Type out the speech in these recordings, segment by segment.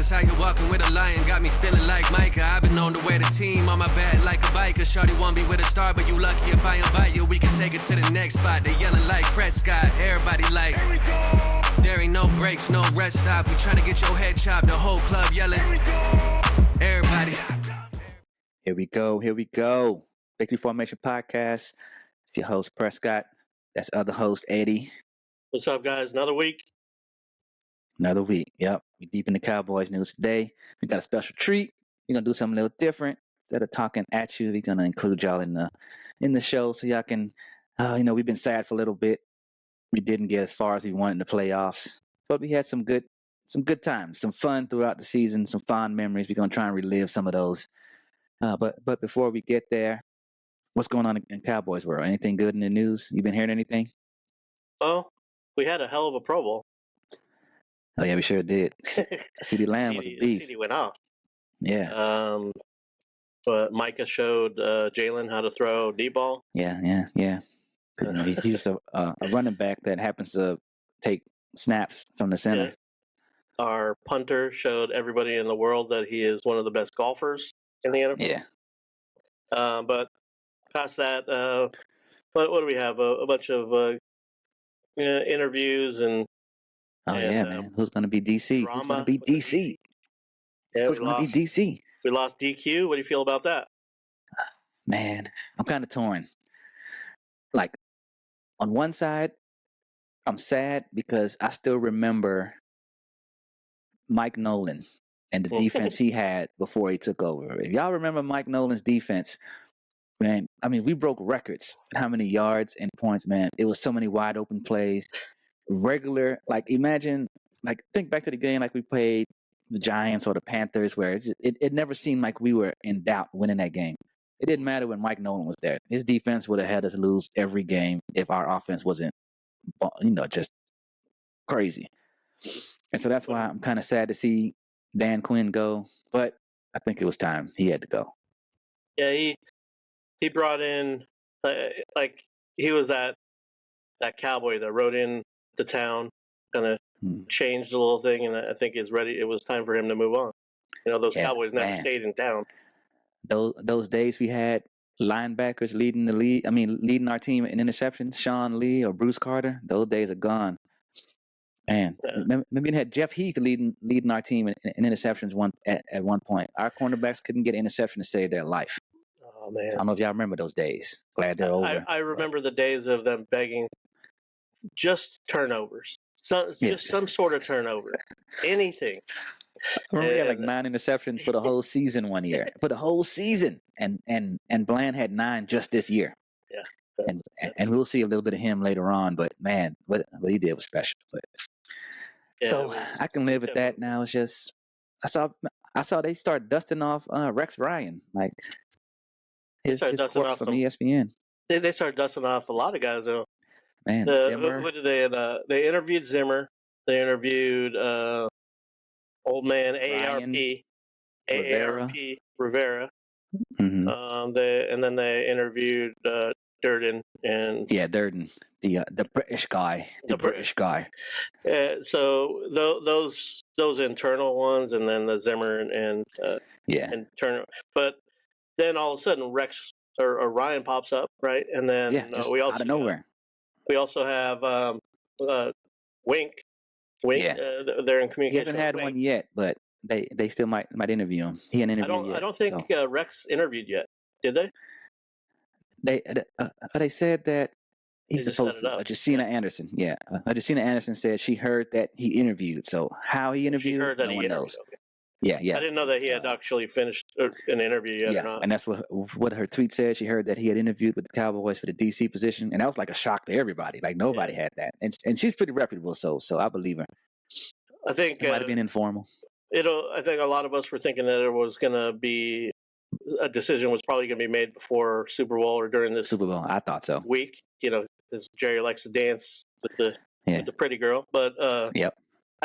Cause how you walking with a lion got me feeling like Micah. I've been on the way to team on my back like a biker. Shorty won't be with a star, but you lucky if I invite you. We can take it to the next spot. They yelling like Prescott. Everybody like, there ain't no breaks, no rest stop. We tryna get your head chopped. The whole club yelling. Everybody. Here we go. Victory Formation Podcast. It's your host, Prescott. That's other host, Eddie. What's up, guys? Another week. Yep. We're deep in the Cowboys news today. We got a special treat. We're going to do something a little different. Instead of talking at you, we're going to include y'all in the show so y'all can, we've been sad for a little bit. We didn't get as far as we wanted in the playoffs, but we had some good times, some fun throughout the season, some fond memories. We're going to try and relive some of those. But before we get there, what's going on in Cowboys world? Anything good in the news? You been hearing anything? Oh, we had a hell of a Pro Bowl. Oh yeah, we sure did. CeeDee Lamb was a beast. CeeDee went off. Yeah. But Micah showed Jalen how to throw deep ball. Yeah. Because he's a running back that happens to take snaps from the center. Yeah. Our punter showed everybody in the world that he is one of the best golfers in the NFL. Yeah. But past that, what do we have? A bunch of interviews and. Man. Who's going to be DC? Drama. Who's going to be DC? Yeah, Who's going to be DC? We lost DQ. What do you feel about that? Man, I'm kind of torn. Like, on one side, I'm sad because I still remember Mike Nolan and the defense he had before he took over. If y'all remember Mike Nolan's defense, man, I mean, we broke records. How many yards and points, man? It was so many wide open plays. Regular, like imagine, like think back to the game like we played the Giants or the Panthers where it never seemed like we were in doubt winning that game. It didn't matter when Mike Nolan was there. His defense would have had us lose every game if our offense wasn't, just crazy. And so that's why I'm kind of sad to see Dan Quinn go, but I think it was time. He had to go. Yeah, he brought in, like he was that cowboy that rode in the town, kind of changed a little thing, and I think is ready. It was time for him to move on. Those Cowboys never stayed in town. Those days we had linebackers leading our team in interceptions, Sean Lee or Bruce Carter. Those days are gone. Man, maybe we had Jeff Heath leading our team in interceptions at one point. Our cornerbacks couldn't get an interception to save their life. Oh man, I don't know if y'all remember those days. Glad they're over. I remember the days of them begging. Just turnovers. Just some sort of turnover. Anything. I remember we had like 9 interceptions for the whole season one year. For the whole season. And Bland had 9 just this year. Yeah. And we'll see a little bit of him later on, but man, what he did was special. But I can live with that now. It's just I saw they start dusting off Rex Ryan, like his corpse from ESPN. They started dusting off a lot of guys though. Man, Zimmer. What did they interviewed Zimmer. They interviewed old man AARP Rivera. Mm-hmm. And then they interviewed Durden and Durden, the British guy, British guy. So those internal ones, and then the Zimmer and Turner. But then all of a sudden Rex or Ryan pops up, right? And then we also out of nowhere. We also have Wink. They're in communication. He hasn't had one yet, but they still might interview him. He hadn't interviewed yet. I don't think Rex interviewed yet. Did they? They said that he's supposed to. Justina Anderson. Yeah. Justina Anderson said she heard that he interviewed. So how he interviewed, no one knows. Okay. Yeah. I didn't know that he had actually finished an interview yet or not. And that's what her tweet said. She heard that he had interviewed with the Cowboys for the DC position, and that was like a shock to everybody. Like nobody had that, and she's pretty reputable, so I believe her. I think it might have been informal. I think a lot of us were thinking that it was going to be a decision was probably going to be made before Super Bowl or during this Super Bowl. I thought so. Week, because Jerry likes to dance with the pretty girl, but I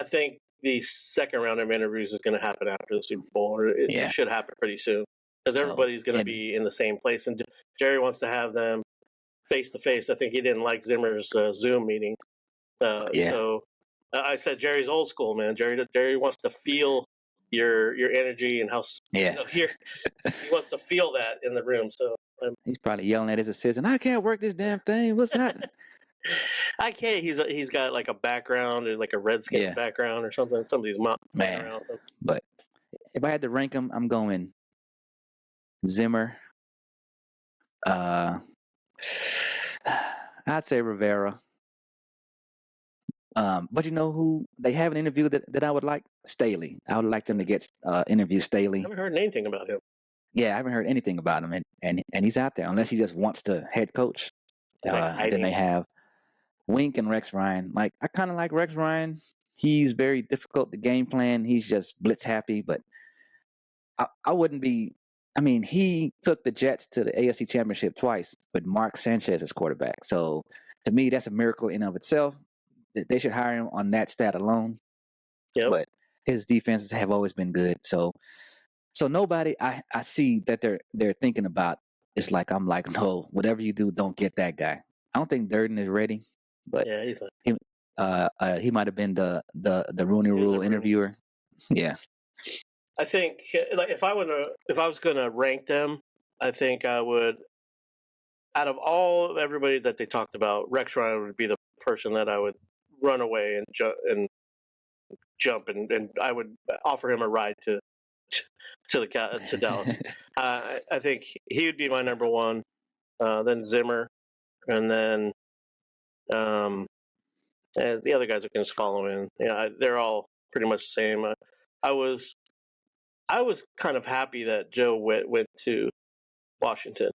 think the second round of interviews is going to happen after the Super Bowl, or it should happen pretty soon, because everybody's going to be in the same place, and Jerry wants to have them face to face. I think he didn't like Zimmer's Zoom meeting, so I said Jerry's old school, man. Jerry wants to feel your energy and how he wants to feel that in the room. So he's probably yelling at his assistant, "I can't work this damn thing. What's happening?" I can't. He's got like a background or like a Redskins background or something. Somebody's playing around with him. But if I had to rank them, I'm going Zimmer. I'd say Rivera. But you know who they have an interview that I would like? Staley. I would like them to get interview Staley. I haven't heard anything about him. Yeah, I haven't heard anything about him, and he's out there unless he just wants to head coach. Then they have Wink and Rex Ryan. Like, I kind of like Rex Ryan. He's very difficult to game plan. He's just blitz happy, but I wouldn't be. I mean, he took the Jets to the AFC Championship twice with Mark Sanchez as quarterback. So to me, that's a miracle in of itself. They should hire him on that stat alone. Yep. But his defenses have always been good. So nobody I see that they're thinking about. It's like, I'm like, no, whatever you do, don't get that guy. I don't think Durden is ready, but yeah, he's he might have been the Rooney Rule interviewer. Yeah. I think, like, if I was gonna rank them, I think I would, out of everybody that they talked about, Rex Ryan would be the person that I would run away and jump and I would offer him a ride to Dallas. I think he would be my number one. Then Zimmer, and then and the other guys are going to follow in. They're all pretty much the same. I was kind of happy that Joe went to Washington.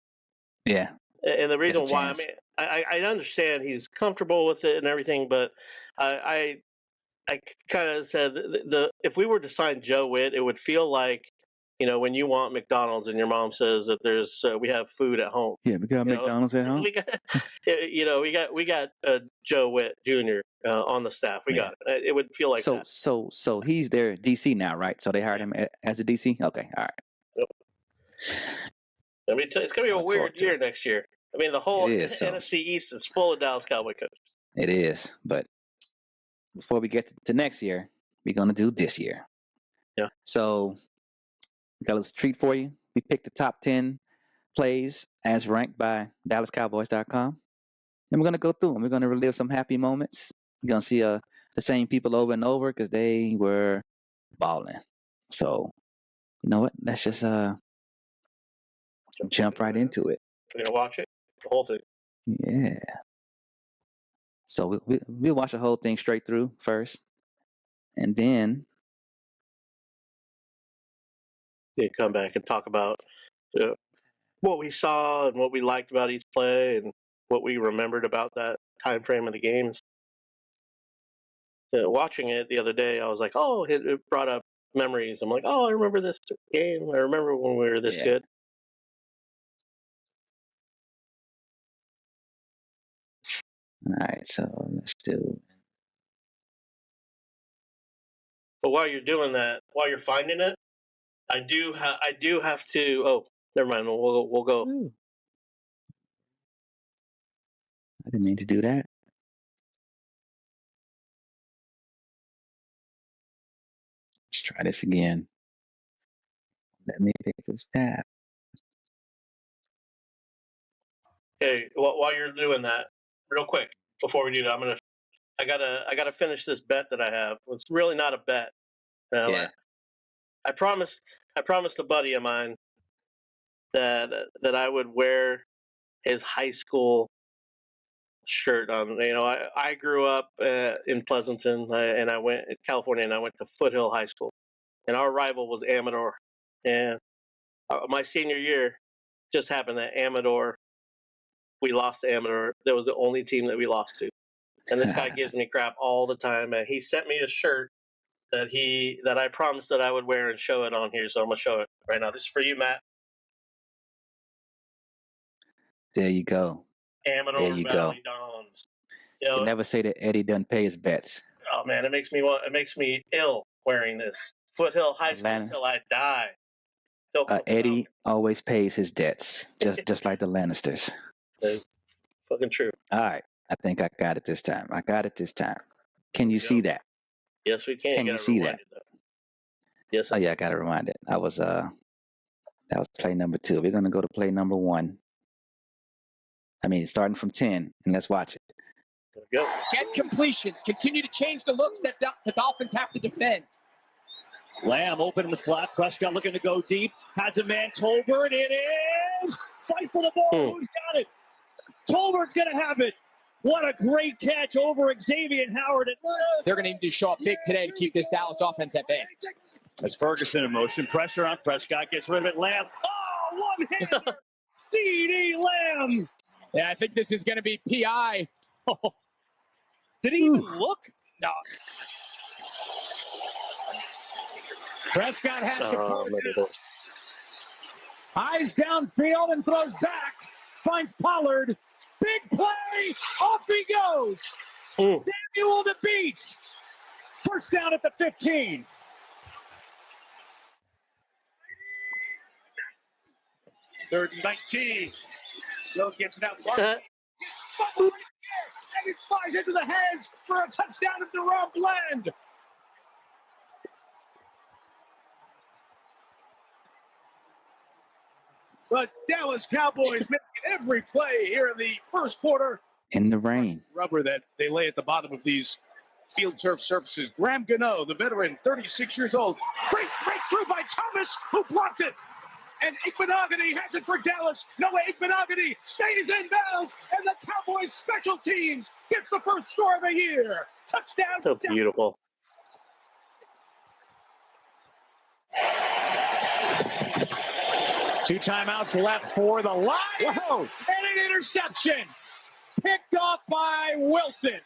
Yeah. And the reason why, I mean, I understand he's comfortable with it and everything, but I kind of said if we were to sign Joe Witt, it would feel like, when you want McDonald's and your mom says that we have food at home. Yeah, we got McDonald's at home. We got Joe Witt Jr. On the staff. We got it. It would feel like that. So he's their DC now, right? So they hired him as a DC. Okay, all right. Yep. Let me tell you, it's gonna be a weird year next year. I mean, the whole NFC East is full of Dallas Cowboy coaches. It is, but before we get to next year, we're gonna do this year. Yeah. So we got a treat for you. We picked the top 10 plays as ranked by DallasCowboys.com, and we're gonna go through them. We're gonna relive some happy moments. You're gonna see the same people over and over because they were balling. So you know what? Let's just jump right into it. We're gonna watch it, the whole thing. Yeah. So we'll watch the whole thing straight through first, and then come back and talk about what we saw and what we liked about each play and what we remembered about that time frame of the games. Watching it the other day, I was like, oh, it brought up memories. I'm like, oh, I remember this game. I remember when we were this good. All right, so let's do. But while you're doing that, while you're finding it, I do have to. Oh, never mind. We'll go. Ooh. I didn't mean to do that. Let's try this again. Let me pick this tab. Okay, while you're doing that, real quick before we do that, I gotta finish this bet that I have. It's really not a bet. Yeah. I promised a buddy of mine that I would wear his high school shirt on. I grew up in Pleasanton, and I went in California, and I went to Foothill High School, and our rival was Amador. And my senior year just happened that we lost to Amador. That was the only team that we lost to. And this guy gives me crap all the time. And he sent me a shirt that I promised that I would wear and show it on here. So I'm gonna show it right now. This is for you, Matt. There you go. Amador there you Valley go. Dons. You never say that Eddie doesn't pay his bets. Oh man, it makes me ill wearing this. Foothill High School until I die. Eddie always pays his debts, just like the Lannisters. It's fucking true. All right, I think I got it this time. Can you see that? Yes, we can. Can you see that? Yes. Oh yeah, I got to remind it. That was play number 2. We're gonna go to play number 1. I mean, starting from 10, and let's watch it. There we go. Get completions. Continue to change the looks that the Dolphins have to defend. Lamb open in the flat. Prescott looking to go deep. Has a man. Tolbert. It is. Fight for the ball. Who's got it? Tolbert's going to have it. What a great catch over Xavier Howard. They're going to need to show up big today to keep this Dallas offense at bay. As Ferguson in motion. Pressure on Prescott. Gets rid of it. Lamb. Oh, one-hander. CeeDee Lamb. Yeah, I think this is going to be PI. Oh. Did he even look? No. Prescott has to eyes downfield and throws back. Finds Pollard. Big play. Off he goes. Samuel to beat. First down at the 15. Third and 19. Hill gets that one. And it flies into the hands for a touchdown of DaRon Bland. The Dallas Cowboys making every play here in the first quarter. In the rain. Rubber that they lay at the bottom of these field turf surfaces. Graham Gano, the veteran, 36 years old. Great breakthrough by Thomas, who blocked it. And Igbenogany has it for Dallas. Noah Igbenogany stays in bounds, and the Cowboys special teams gets the first score of the year. Touchdown. So beautiful. Two timeouts left for the Lions. Whoa. And an interception. Picked off by Wilson.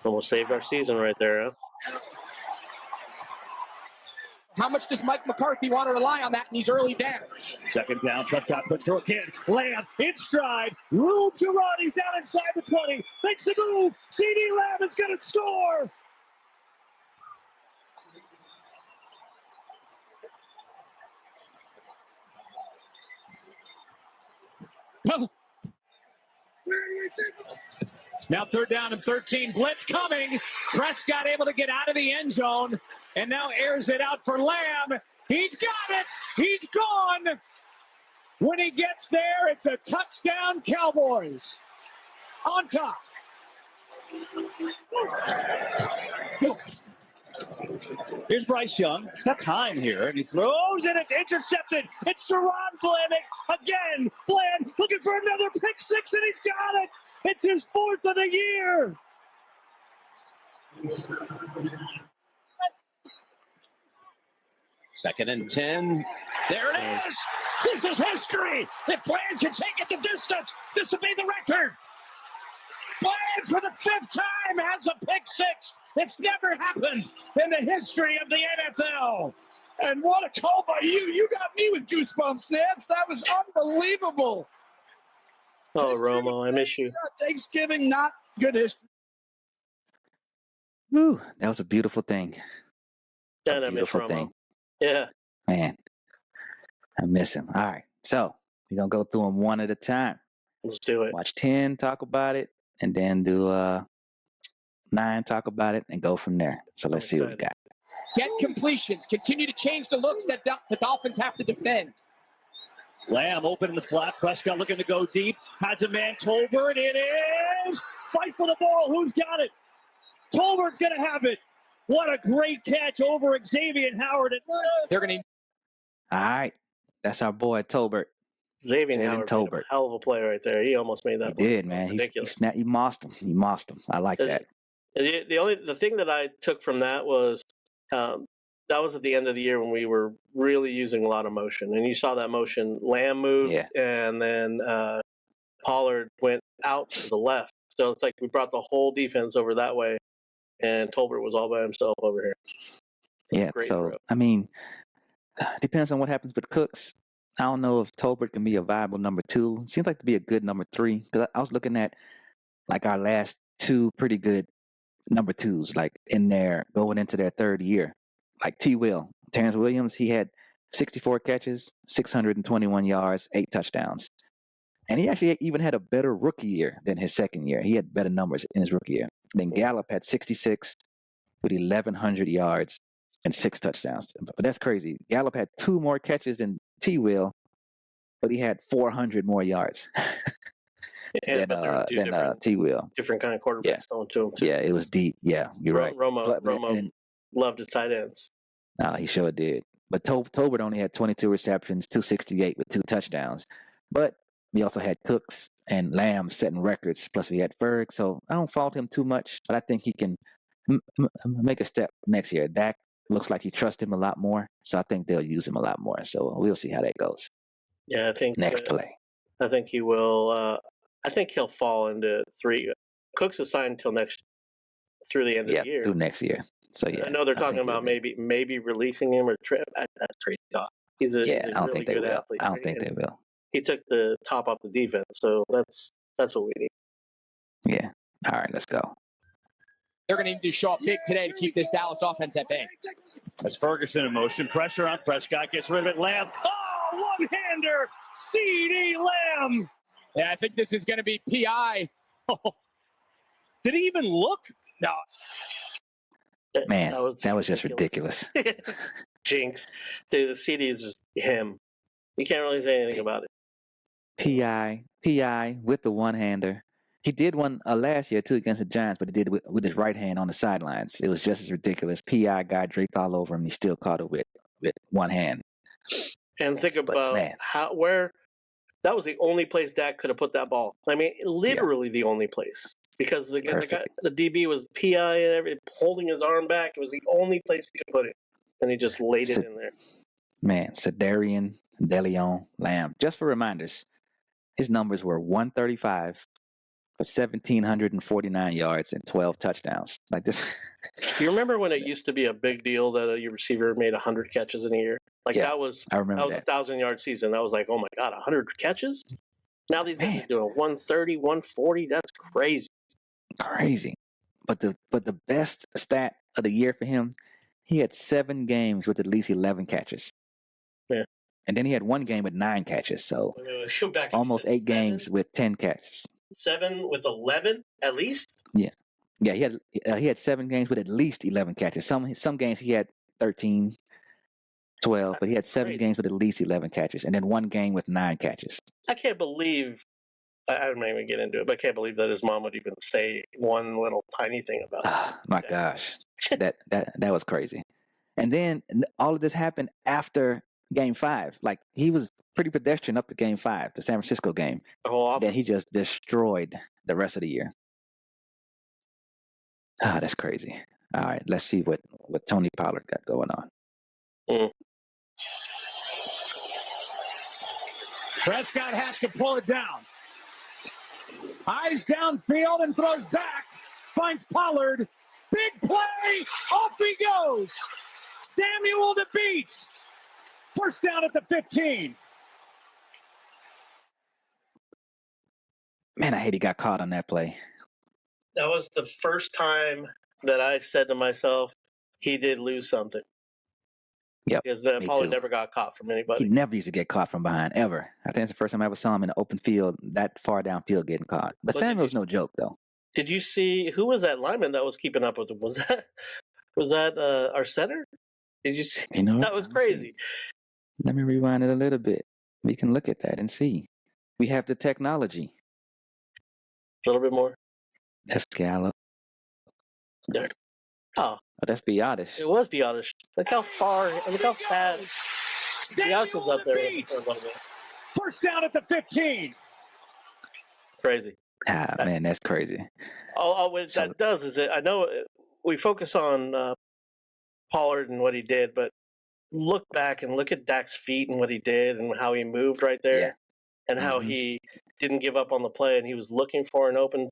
Almost saved our season right there, huh? How much does Mike McCarthy want to rely on that in these early downs? Second down, Prescott put through again. Lamb in stride. Room to run. He's down inside the 20. Makes a move. CeeDee Lamb is going to score. Now third down and 13. Blitz coming. Prescott able to get out of the end zone and now airs it out for Lamb. He's got it. He's gone. When he gets there, it's a touchdown, Cowboys. On top. Here's Bryce Young. He's got time here, and he throws, and it's intercepted. It's DaRon Bland again. Bland looking for another pick six, and he's got it. It's his 4th of the year. Second and 10. There it is. This is history. If Bland can take it the distance, this will be the record. Bland, for the 5th time, has a pick six. It's never happened in the history of the NFL. And what a call by you. You got me with goosebumps, Nance. That was unbelievable. Oh, Romo, I miss you. Thanksgiving, not good history. Woo, that was a beautiful thing. And I miss Romo. Thing. Yeah. Man, I miss him. All right. So we're going to go through them one at a time. Let's do it. Watch 10, talk about it, and then do 9, talk about it, and go from there. So let's see what we got. Get completions. Continue to change the looks that the Dolphins have to defend. Lamb open in the flat. Prescott looking to go deep. Has a man. Tolbert. It is. Fight for the ball. Who's got it? Tolbert's going to have it. What a great catch over Xavier Howard. They're going to. All right. That's our boy, Tolbert. Xavier Howard, Tolbert. Hell of a play right there. He almost made that. He did, man. He mossed him. He mossed him. I like that. The thing that I took from that was that was at the end of the year when we were really using a lot of motion, and you saw that motion. Lamb moved, and then Pollard went out to the left. So it's like we brought the whole defense over that way, and Tolbert was all by himself over here. Yeah. So I mean, depends on what happens with Cooks. I don't know if Tolbert can be a viable number 2. Seems like to be a good number 3. Because I was looking at like our last 2 pretty good number 2s, like in there going into their 3rd year. Like T-Will, Terrence Williams, he had 64 catches, 621 yards, 8 touchdowns. And he actually even had a better rookie year than his second year. He had better numbers in his rookie year. Then Gallup had 66, with 1,100 yards and 6 touchdowns. But that's crazy. Gallup had 2 more catches than T. Will, but he had 400 more yards than T. Will. Different kind of quarterbacks throwing to him too. Yeah, it was deep. Yeah, you're right. Romo loved his tight ends. He sure did. But Tolbert only had 22 receptions, 268 with 2 touchdowns. But we also had Cooks and Lamb setting records. Plus we had Ferg. So I don't fault him too much, but I think he can make a step next year. Dak looks like he trusts him a lot more. So I think they'll use him a lot more. So we'll see how that goes. Yeah, I think next play. I think he will. I think he'll fall into 3. Cooks is signed until through the end of the year. Through next year. So yeah, I know they're talking about maybe releasing him or that's crazy. He's a I don't really think they good will. athlete. I don't think they will. He took the top off the defense, so that's what we need. Yeah. All right, let's go. They're going to need to show up big today to keep this Dallas offense at bay. As Ferguson in motion, pressure on Prescott, gets rid of it. Lamb. Oh, one-hander, CeeDee Lamb. Yeah, I think this is going to be PI. Did he even look? No. Man, that was just ridiculous. Jinx. Dude, the CeeDee is just him. You can't really say anything about it. PI with the one-hander. He did one last year, too, against the Giants, but he did it with his right hand on the sidelines. It was just as ridiculous. PI guy draped all over him. He still caught it with one hand. And think about where that was the only place Dak could have put that ball. I mean, literally the only place. Because the DB was PI and everything, holding his arm back. It was the only place he could put it. And he just laid it in there. Man, Sedarian DeLeon Lamb. Just for reminders, his numbers were 135 for 1,749 yards and 12 touchdowns. Like this. You remember when it used to be a big deal that your receiver made 100 catches in a year? Like I remember that. 1,000-yard season. That was like, oh my God, 100 catches? Now these guys are doing 130, 140. That's crazy. Crazy. But the best stat of the year for him, he had 7 games with at least 11 catches. Yeah. And then he had 1 game with 9 catches. So almost 8 games with 10 catches. 7 with 11 at least? Yeah. Yeah, he had 7 games with at least 11 catches. Some games he had 13, 12, but he had 7 games with at least 11 catches, and then 1 game with 9 catches. I can't believe. I'm not even get into it, but I can't believe that his mom would even say one little tiny thing about it. My gosh, that was crazy. And then all of this happened after Game 5. Like he was pretty pedestrian up to Game 5, the San Francisco game. Then he just destroyed the rest of the year. That's crazy. All right, let's see what Tony Pollard got going on. Prescott has to pull it down. Eyes downfield and throws back. Finds Pollard. Big play. Off he goes. Samuel to beat. First down at the 15. Man, I hate he got caught on that play. That was the first time that I said to myself, he did lose something. Yep. Because Pollard never got caught from anybody. He never used to get caught from behind, ever. I think it's the first time I ever saw him in an open field, that far downfield getting caught. But Samuel's no joke, though. Did you see, who was that lineman that was keeping up with him? Was that our center? Did you see? That was crazy. Let me rewind it a little bit. We can look at that and see. We have the technology. A little bit more. That's Gallup. There. Oh, that's Biadasz. It was Biadasz. Look how far, look how fast. Biadasz was up there. First down at the 15. Crazy. Man, that's crazy. What that does is I know we focus on Pollard and what he did, but look back and look at Dak's feet and what he did and how he moved right there, and how he didn't give up on the play and he was looking for an open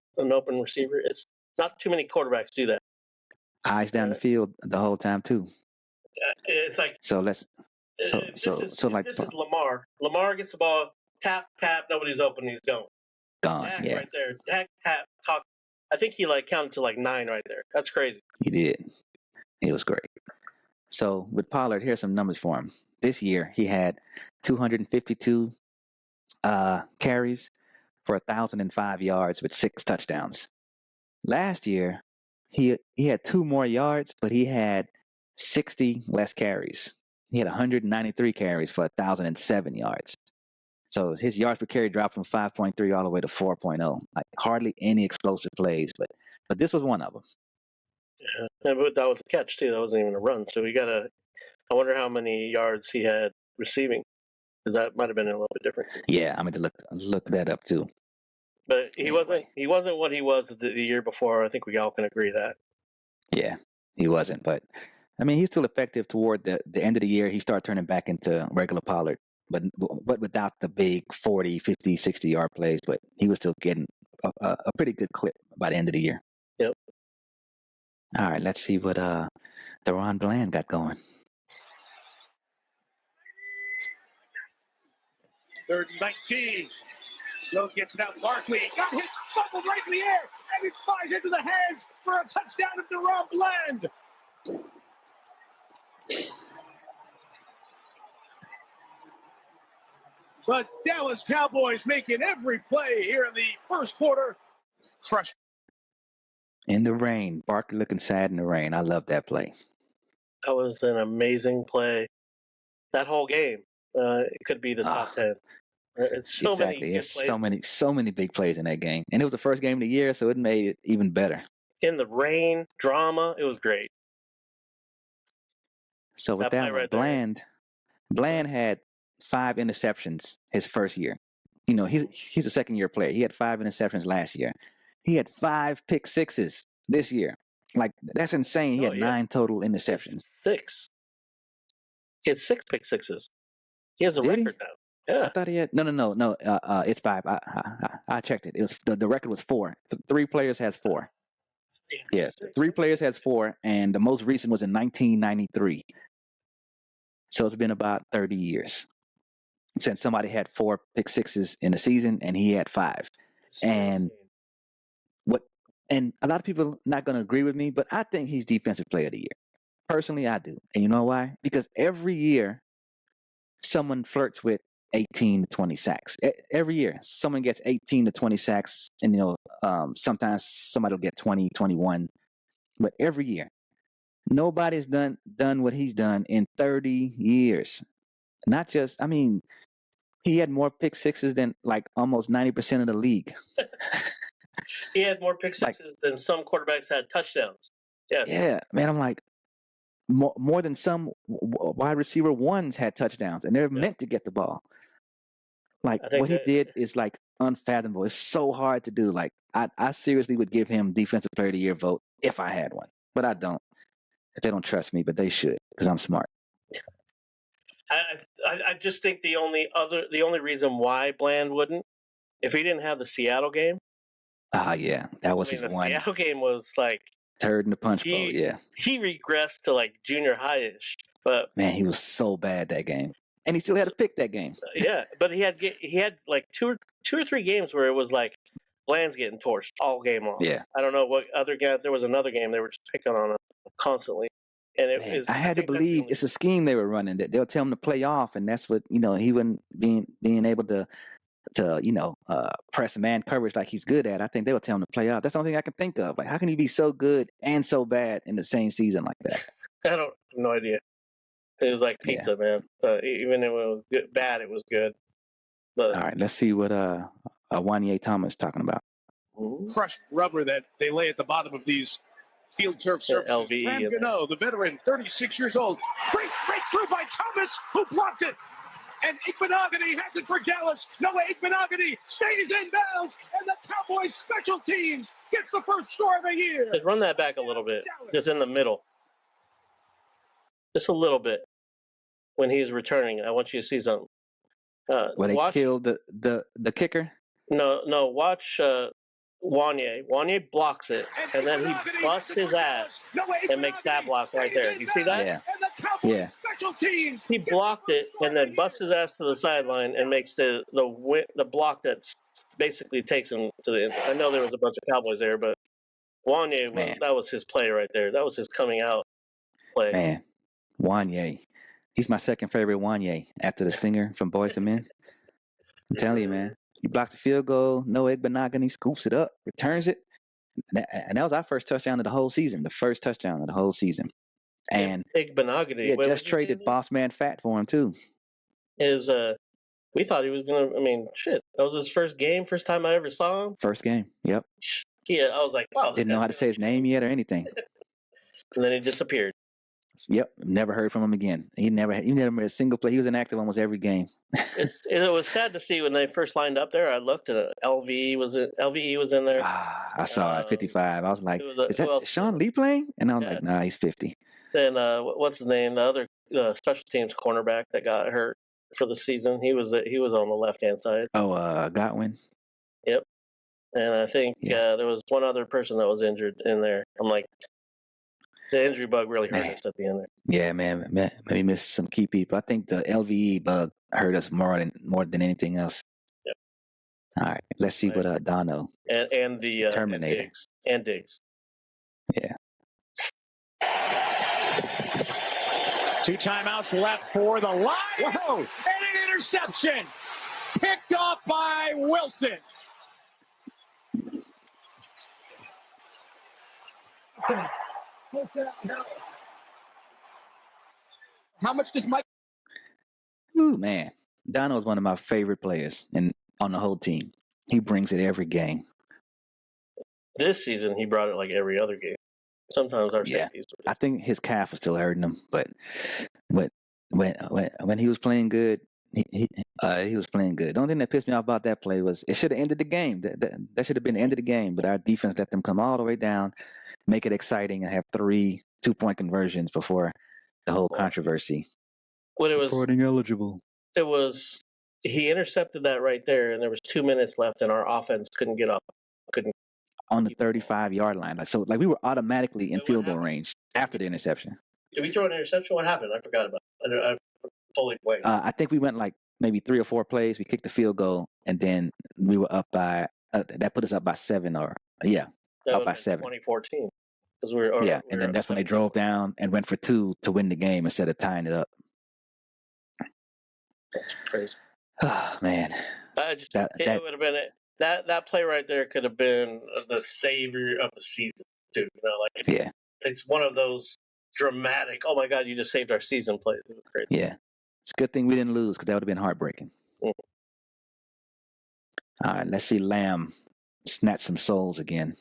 receiver. It's not too many quarterbacks do that. Eyes down the field the whole time too. It's like this is Lamar. Lamar gets the ball, tap, nobody's open, he's gone. Dak right there. Dak, tap, talk. I think he counted to 9 right there. That's crazy. He did. It was great. So with Pollard, here's some numbers for him. This year he had 252 carries for 1,005 yards with 6 touchdowns. Last year he had 2 more yards, but he had 60 less carries. He had 193 carries for 1,007 yards. So his yards per carry dropped from 5.3 all the way to 4.0. Like hardly any explosive plays, but this was one of them. Yeah, but that was a catch too. That wasn't even a run. So I wonder how many yards he had receiving, because that might have been a little bit different. Yeah, I'm going to look that up too. But he wasn't what he was the year before. I think we all can agree that. Yeah, he wasn't. But I mean, he's still effective toward the end of the year. He started turning back into regular Pollard, but without the big 40, 50, 60-yard plays. But he was still getting a pretty good clip by the end of the year. Yep. All right, let's see what DaRon Bland got going. 3rd and 19. Rose gets it out. Barkley got hit, fumbled right in the air, and it flies into the hands for a touchdown of DaRon Bland. The Dallas Cowboys making every play here in the first quarter. Fresh. In the rain. Barkley looking sad in the rain. I love that play. That was an amazing play. That whole game, it could be the top 10. It's so exactly. It's so many big plays in that game. And it was the first game of the year, so it made it even better. In the rain, drama, it was great. So with that one, Bland had 5 interceptions his first year. You know, he's a second-year player. He had 5 interceptions last year. He had 5 pick sixes this year. Like, that's insane. He had 9 total interceptions. 6. He had 6 pick sixes. He has a record now. Yeah. I thought he had no. It's 5. I checked it. It was the record was 4. 3 players has 4. Yeah, 3 players has 4, and the most recent was in 1993. So it's been about 30 years since somebody had 4 pick sixes in the season, and he had 5. And a lot of people not going to agree with me, but I think he's Defensive Player of the Year. Personally, I do. And you know why? Because every year someone flirts with 18 to 20 sacks. Every year someone gets 18 to 20 sacks, and sometimes somebody will get 20, 21. But every year, nobody's done what he's done in 30 years. Not just, I mean, he had more pick sixes than like almost 90% of the league. He had more pick sixes than some quarterbacks had touchdowns. Yes. Yeah, man, I'm like, more than some wide receiver ones had touchdowns, and they're meant to get the ball. Like, what he did is like unfathomable. It's so hard to do. Like, I seriously would give him Defensive Player of the Year vote if I had one, but I don't. They don't trust me, but they should, because I'm smart. I just think the only reason why Bland wouldn't, if he didn't have the Seattle game. Yeah, that was his one. The Seattle game was like turd in the punch bowl. Yeah, he regressed to like junior high-ish. But man, he was so bad that game, and he still had to pick that game. Yeah, but he had like two or three games where it was like Bland's getting torched all game long. Yeah, I don't know what other game. There was another game they were just picking on him constantly. And I had to believe it's a scheme they were running, that they'll tell him to play off, and that's what, he wouldn't being able to press man coverage like he's good at. I think they would tell him to play off. That's the only thing I can think of. Like, how can you be so good and so bad in the same season like that? I have no idea. It was like pizza, man. Even if it was bad, it was good. But, all right, let's see what Wanye Thomas talking about. Crushed rubber that they lay at the bottom of these field turf surfaces. Graham Gano, the veteran, 36 years old. Great breakthrough by Thomas, who blocked it. And Igbenogany has it for Dallas. Noah Igbenogany stays in bounds, and the Cowboys special teams gets the first score of the year. Just run that back a little bit, just in the middle. Just a little bit. When he's returning, I want you to see something. When they killed the kicker? No, watch Wanye. Wanye blocks it, and then he busts his ass and makes that block right there. You see that? Yeah. He blocked it and then busts his ass to the sideline and makes the block that basically takes him to the end. I know there was a bunch of Cowboys there, but Wanye, that was his play right there. That was his coming out play. Man, Wanye. He's my second favorite Wanye after the singer from Boyz II Men. I'm telling you, man. He blocks the field goal. Noah Igbenogany scoops it up, returns it, And that was our first touchdown of the whole season. The first touchdown of the whole season. And Igbinoghene. Yeah, just traded Boss Man Fat for him too. We thought he was gonna. I mean, shit. That was his first game. First time I ever saw him. First game. Yep. Yeah, I was like, wow. Didn't know how to say his name yet or anything. And then he disappeared. Yep. Never heard from him again. He never made a single play. He was inactive almost every game. It was sad to see when they first lined up there. I looked at LVE was in there. I saw it 55. I was like, is that Sean Lee playing? And I was like, nah, he's 50. Then what's his name? The other special teams cornerback that got hurt for the season. He was on the left hand side. Oh, Godwin. Yep. And I think there was one other person that was injured in there. I'm like, the injury bug really hurt us at the end there. Yeah, man. Maybe missed some key people. I think the LVE bug hurt us more than anything else. Yep. All right. Let's see what Dono and the Terminator and Diggs. Yeah. 2 timeouts left for the Lions. Whoa! And an interception. Picked off by Wilson. How much does Mike? Ooh, man. Dono is one of my favorite players on the whole team. He brings it every game. This season, he brought it like every other game. Sometimes our safeties. I think his calf was still hurting him, but when he was playing good, he was playing good. The only thing that pissed me off about that play was it should have ended the game. That should have been the end of the game, but our defense let them come all the way down, make it exciting, and have 3 2-point conversions before the whole controversy. When it was reporting eligible, he intercepted that right there, and there was 2 minutes left, and our offense couldn't get up, on the 35-yard line. We were automatically in field goal range after the interception. Did we throw an interception? What happened? I forgot about it. I totally blanked. I think we went like maybe 3 or 4 plays. We kicked the field goal, and then we were up by that put us up by 7 up by 7. 2014. And then that's when they drove down and went for 2 to win the game instead of tying it up. That's crazy. Oh man, it would have been it. That play right there could have been the savior of the season, too. It's one of those dramatic. Oh my God, you just saved our season plays. It was crazy. Yeah, it's a good thing we didn't lose because that would have been heartbreaking. Mm-hmm. All right, let's see Lamb snatch some souls again.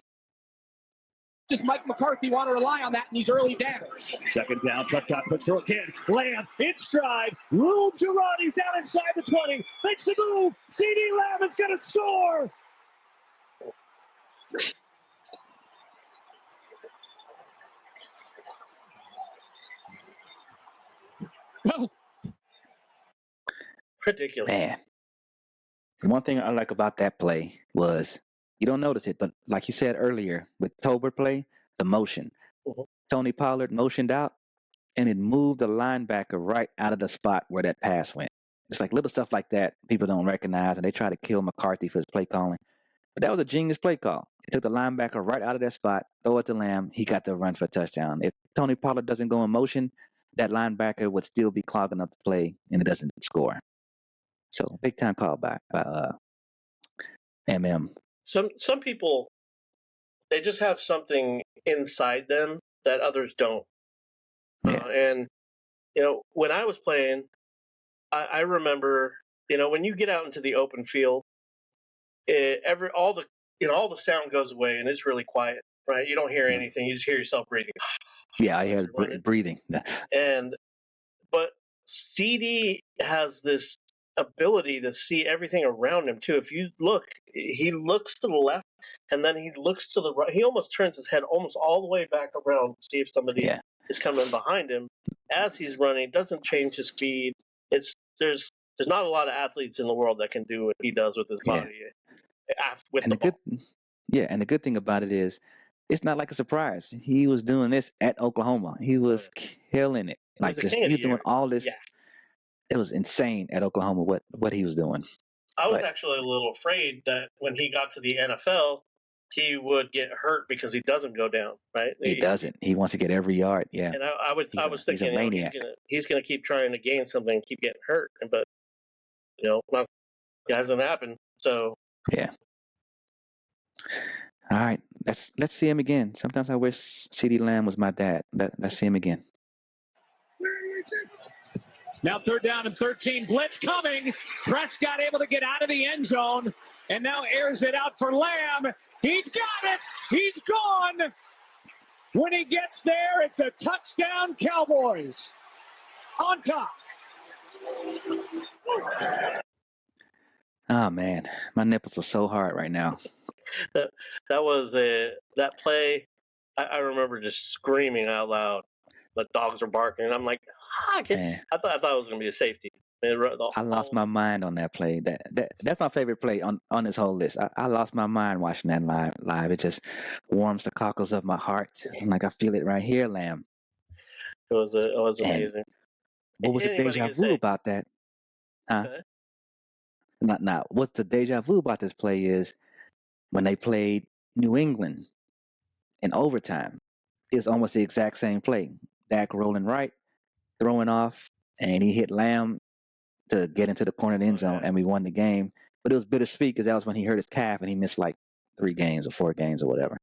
Does Mike McCarthy want to rely on that in these early downs? Second down, Prescott puts through again. Lamb in stride, room to run. He's down inside the 20. Makes a move. CD Lamb is going to score. Ridiculous. Man, one thing I like about that play was you don't notice it, but like you said earlier, with Tolbert play, the motion. Mm-hmm. Tony Pollard motioned out, and it moved the linebacker right out of the spot where that pass went. It's like little stuff like that people don't recognize, and they try to kill McCarthy for his play calling. But that was a genius play call. It took the linebacker right out of that spot, throw it to Lamb, he got the run for a touchdown. If Tony Pollard doesn't go in motion, that linebacker would still be clogging up the play, and it doesn't score. So, big-time call by MM. Some people, they just have something inside them that others don't. Yeah. And, when I was playing, I remember, when you get out into the open field, all the sound goes away and it's really quiet, right? You don't hear anything. You just hear yourself breathing. Yeah, I hear breathing. But CD has this ability to see everything around him too. If you look, he looks to the left and then he looks to the right. He almost turns his head almost all the way back around to see if somebody is coming behind him as he's running. Doesn't change his speed. There's not a lot of athletes in the world that can do what he does with his body. And the good thing about it is it's not like a surprise. He was doing this at Oklahoma. He was killing it. He was doing all this. Yeah. It was insane at Oklahoma what he was doing. I was actually a little afraid that when he got to the NFL, he would get hurt because he doesn't go down, right? He doesn't. He wants to get every yard, yeah. And I was thinking, he's going to keep trying to gain something and keep getting hurt. But, it hasn't happened. So. Yeah. All right. let's see him again. Sometimes I wish CeeDee Lamb was my dad. Let's see him again. Now 3rd down and 13. Blitz coming. Prescott able to get out of the end zone and now airs it out for Lamb. He's got it. He's gone. When he gets there, it's a touchdown, Cowboys. On top. Oh, man. My nipples are so hard right now. That was that play. I remember just screaming out loud. The dogs were barking. I'm like, I thought it was going to be a safety. I lost my mind on that play. That's my favorite play on this whole list. I lost my mind watching that live. It just warms the cockles of my heart. I'm like, I feel it right here, Lamb. It was amazing. What was the deja vu about that? Huh? Okay. Not what's the deja vu about this play is when they played New England in overtime. It's almost the exact same play. Dak rolling right, throwing off, and he hit Lamb to get into the corner of the end zone, and we won the game. But it was bittersweet because that was when he hurt his calf and he missed like 3 games or 4 games or whatever.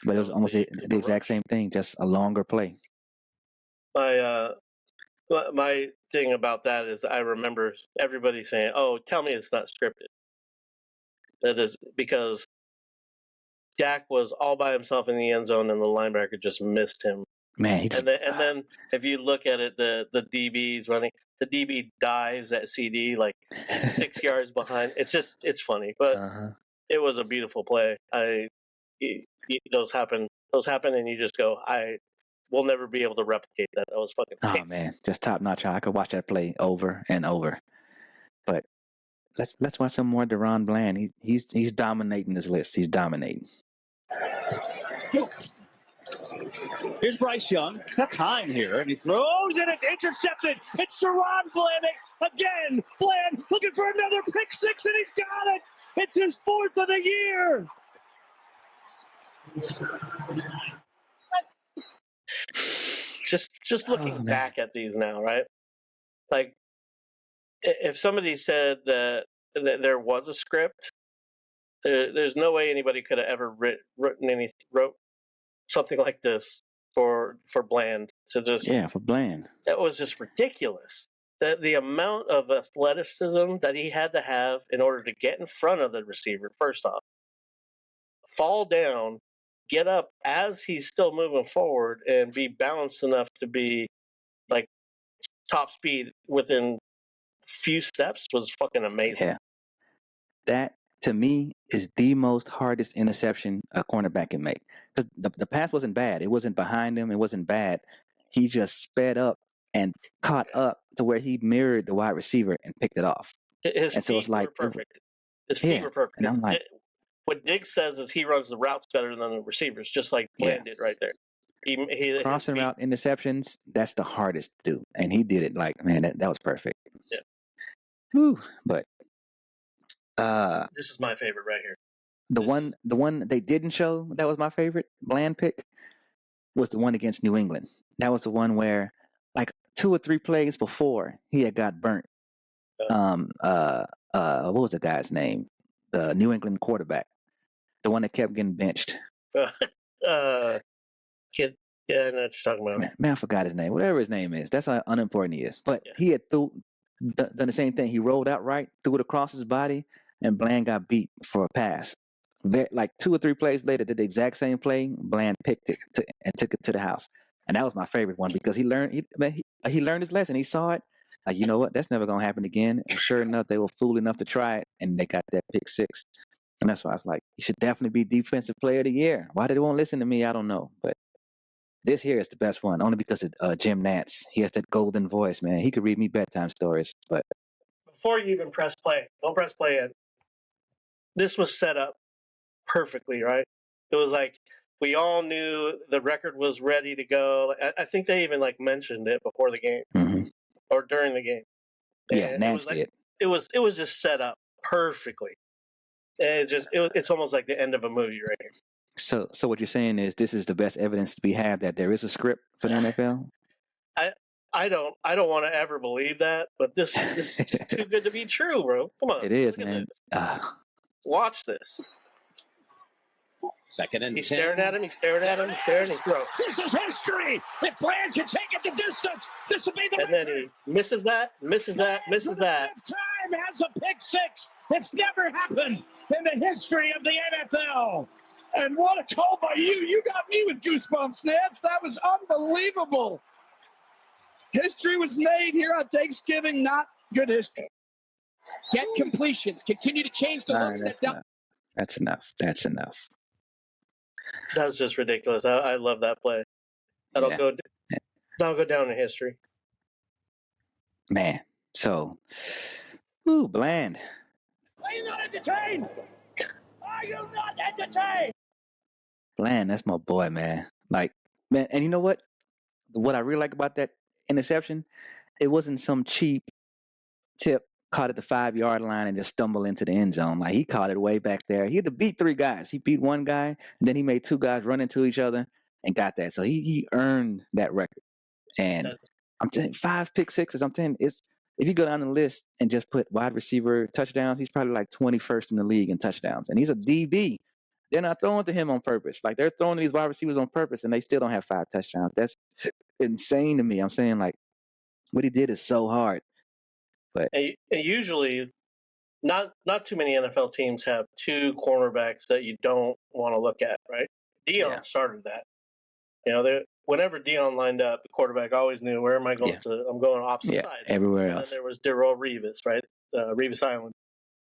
But it was almost the exact same thing, just a longer play. My thing about that is I remember everybody saying, "Oh, tell me it's not scripted." That is because Dak was all by himself in the end zone and the linebacker just missed him. Man, and then if you look at it, the DB's running. The DB dives at CD like 6 yards behind. It's funny, but it was a beautiful play. Those happen, and you just go, we'll never be able to replicate that. That was fucking amazing. Oh man, just top notch. I could watch that play over and over. But let's watch some more DaRon Bland. He's dominating this list. He's dominating. Here's Bryce Young. He's got time here, and he throws, and it's intercepted. It's DaRon Bland again. Bland looking for another pick 6, and he's got it. It's his 4th of the year. Just looking back at these now, right? Like, if somebody said that there was a script, there's no way anybody could have ever wrote something like this for Bland to just for Bland. That was just ridiculous. The amount of athleticism that he had to have in order to get in front of the receiver, first off, fall down, get up as he's still moving forward, and be balanced enough to be like top speed within few steps was fucking amazing. Yeah. That to me is the most hardest interception a cornerback can make. Because the pass wasn't bad. It wasn't behind him. It wasn't bad. He just sped up and caught up to where he mirrored the wide receiver and picked it off. His feet were perfect. His feet were perfect. And I'm like, what Diggs says is he runs the routes better than the receivers, just like Bland did right there. He crossing route interceptions, that's the hardest to do. And he did it like, man, that was perfect. Yeah. Whew. But this is my favorite right here. The one they didn't show that was my favorite Bland pick was the one against New England. That was the one where like 2 or 3 plays before he had got burnt. What was the guy's name? The New England quarterback, the one that kept getting benched. Kid, yeah, I know what you're talking about. Man, I forgot his name. Whatever his name is, that's how unimportant he is. But he had done the same thing. He rolled out right, threw it across his body, and Bland got beat for a pass. Like 2 or 3 plays later, did the exact same play. Bland picked it and took it to the house, and that was my favorite one because he learned his lesson. He saw it. Like, you know what? That's never gonna happen again. And sure enough, they were fool enough to try it, and they got that pick 6. And that's why I was like, he should definitely be Defensive Player of the Year. Why they won't listen to me, I don't know. But this here is the best one, only because of Jim Nantz. He has that golden voice, man. He could read me bedtime stories. But before you even press play, don't press play yet. This was set up perfectly, right? It was like we all knew the record was ready to go. I think they even like mentioned it before the game or during the game. Yeah, Nantz did. It was just set up perfectly. And it's almost like the end of a movie right here. So what you're saying is this is the best evidence we have that there is a script for the NFL? I don't want to ever believe that, but this is too good to be true, bro. Come on. It is, man. Watch this. Second and He's 10. staring at him. He's staring at him. He's staring. He's throwing. This is history. If Bland can take it the distance, this will be the And then he misses that, misses that, misses that. Fifth time has a pick six. It's never happened in the history of the NFL. And what a call by you. You got me with goosebumps, Nance. That was unbelievable. History was made here on Thanksgiving, not good history. Get completions. Continue to change the looks that That's enough. That's enough. That's just ridiculous. I love that play. That'll go down in history. Man. So, Bland. Are you not entertained? Are you not entertained? Bland, that's my boy, man. Like, man, and you know what? What I really like about that interception, it wasn't some cheap tip caught at the 5-yard line and just stumbled into the end zone. Like, he caught it way back there. He had to beat 3 guys. He beat 1 guy, and then he made 2 guys run into each other and got that. So he earned that record. And I'm telling you, 5 pick sixes. I'm telling you, if you go down the list and just put wide receiver touchdowns, he's probably like 21st in the league in touchdowns. And he's a DB. They're not throwing to him on purpose. Like, they're throwing to these wide receivers on purpose, and they still don't have 5 touchdowns. That's insane to me. I'm saying, like, what he did is so hard. But and usually, not too many NFL teams have 2 cornerbacks that you don't want to look at, right? Dion started that. You know, whenever Dion lined up, the quarterback always knew, where am I going to? I'm going opposite side. Everywhere and else. Then there was Darrelle Revis, right? Revis Island.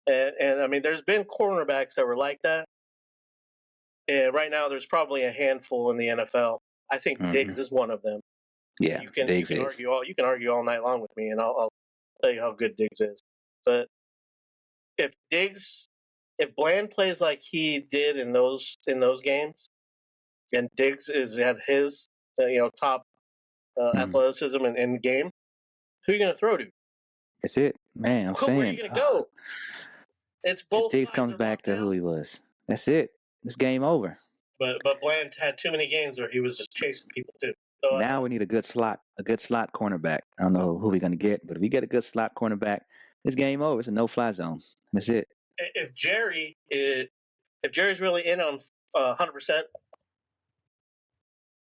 And I mean, there's been cornerbacks that were like that. And right now, there's probably a handful in the NFL. I think Diggs is one of them. Yeah, you can argue all night long with me, and I'll tell you how good Diggs is. But if Bland plays like he did in those games, and Diggs is at his top athleticism in the game, who are you going to throw to? That's it, man. I'm saying. Where are you going to go? It's both. Diggs comes back to who he was. That's it. It's game over. But Bland had too many games where he was just chasing people too. So now we need a good slot cornerback. I don't know who we're going to get, but if we get a good slot cornerback, it's game over. It's a no-fly zone. That's it. If Jerry's really in on 100%,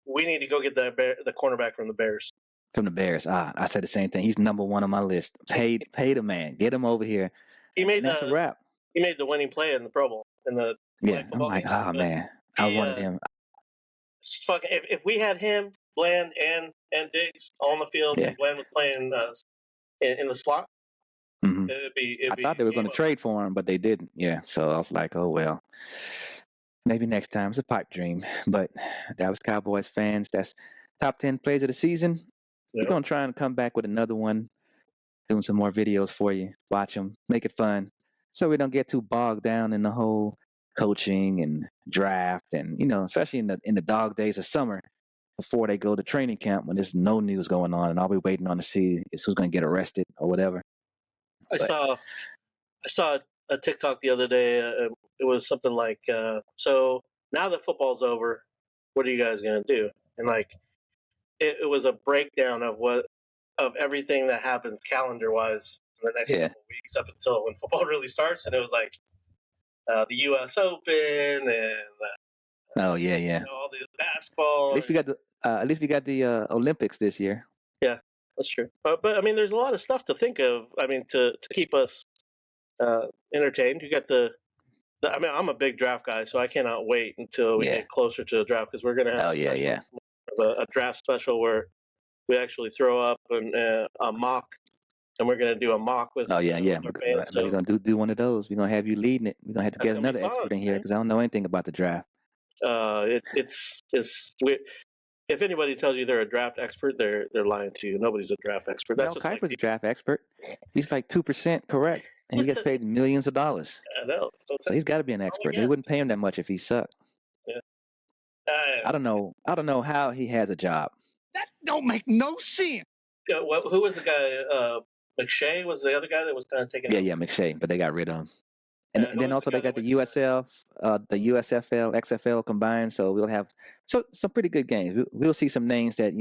we need to go get the cornerback from the Bears. From the Bears. I said the same thing. He's number 1 on my list. Pay the man. Get him over here. That's a wrap. He made the winning play in the Pro Bowl. I'm like, man. I wanted him. If we had him, Bland, and Diggs on the field, and Bland was playing in the slot, I thought they were going to trade for him, but they didn't. Yeah, so I was like, oh, well, maybe next time. It's a pipe dream. But Dallas Cowboys fans, that's top 10 plays of the season. We're going to try and come back with another one, doing some more videos for you. Watch them, make it fun, so we don't get too bogged down in the whole coaching and draft, and especially in the dog days of summer before they go to training camp, when there's no news going on and all we're waiting on to see is who's going to get arrested or whatever. I saw a TikTok the other day. It was something like, so now that football's over, what are you guys going to do? And like, it was a breakdown of everything that happens calendar wise in the next couple of weeks up until when football really starts. And it was like the U.S. Open and all the basketball. At least we got the Olympics this year. Yeah, that's true. But I mean, there's a lot of stuff to think of. I mean, to keep us entertained. You got I mean, I'm a big draft guy, so I cannot wait until we get closer to the draft, because we're going to have a draft special where we actually throw up a mock, and we're going to do a mock with. We're going to do one of those. We're going to have you leading it. We're going to have to get another expert in here, because I don't know anything about the draft. If anybody tells you they're a draft expert, they're lying to you. Nobody's a draft expert. Mel Kiper's a draft expert. He's like 2% correct, and he gets paid millions of dollars. I know. So he's got to be an expert. They wouldn't pay him that much if he sucked. Yeah. I don't know how he has a job. That don't make no sense. Who was the guy? McShay was the other guy that was kind of taking. Yeah, McShay, but they got rid of him. And then also they got the USFL, XFL combined. So we'll have some pretty good games. We'll see some names that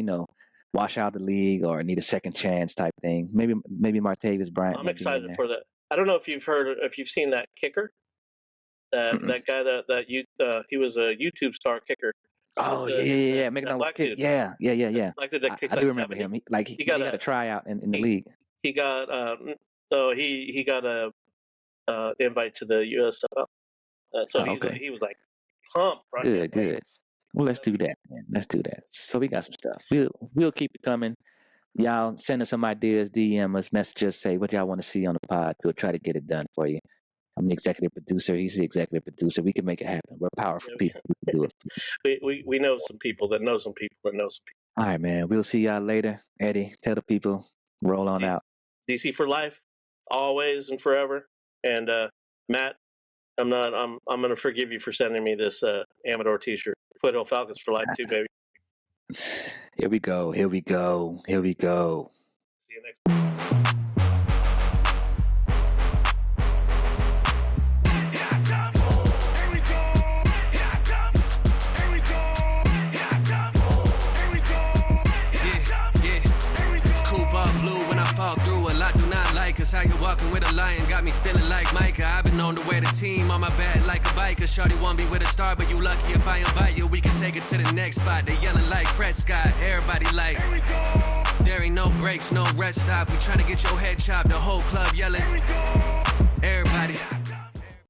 wash out the league or need a second chance type thing. Maybe Martavis Bryant. I'm excited for that. I don't know if you've seen that kicker. That guy he was a YouTube star kicker. Oh yeah. McDonald's kid. Yeah. Like that I do remember him. He got a tryout in the league. He got he got a invite to the U.S. stuff. So he was like pumped. Right? Good. Well, let's do that, man. Let's do that. So we got some stuff. We'll keep it coming. Y'all send us some ideas, DM us, message us, say what y'all want to see on the pod. We'll try to get it done for you. I'm the executive producer. He's the executive producer. We can make it happen. We're powerful people. We can do it. We know some people that know some people that know some people. All right, man. We'll see y'all later. Eddie, tell the people, roll on out. DC for life, always and forever. And Matt, I'm going to forgive you for sending me this Amador T-shirt. Foothill Falcons for life too, baby. Here we go. See you next time. Cause how you walking with a lion got me feeling like Micah. I've been known to wear the team on my back like a biker. Shorty won't be with a star, but you lucky if I invite you. We can take it to the next spot. They yelling like Prescott. Everybody like, there ain't no breaks, no rest stop. We tryna get your head chopped. The whole club yelling.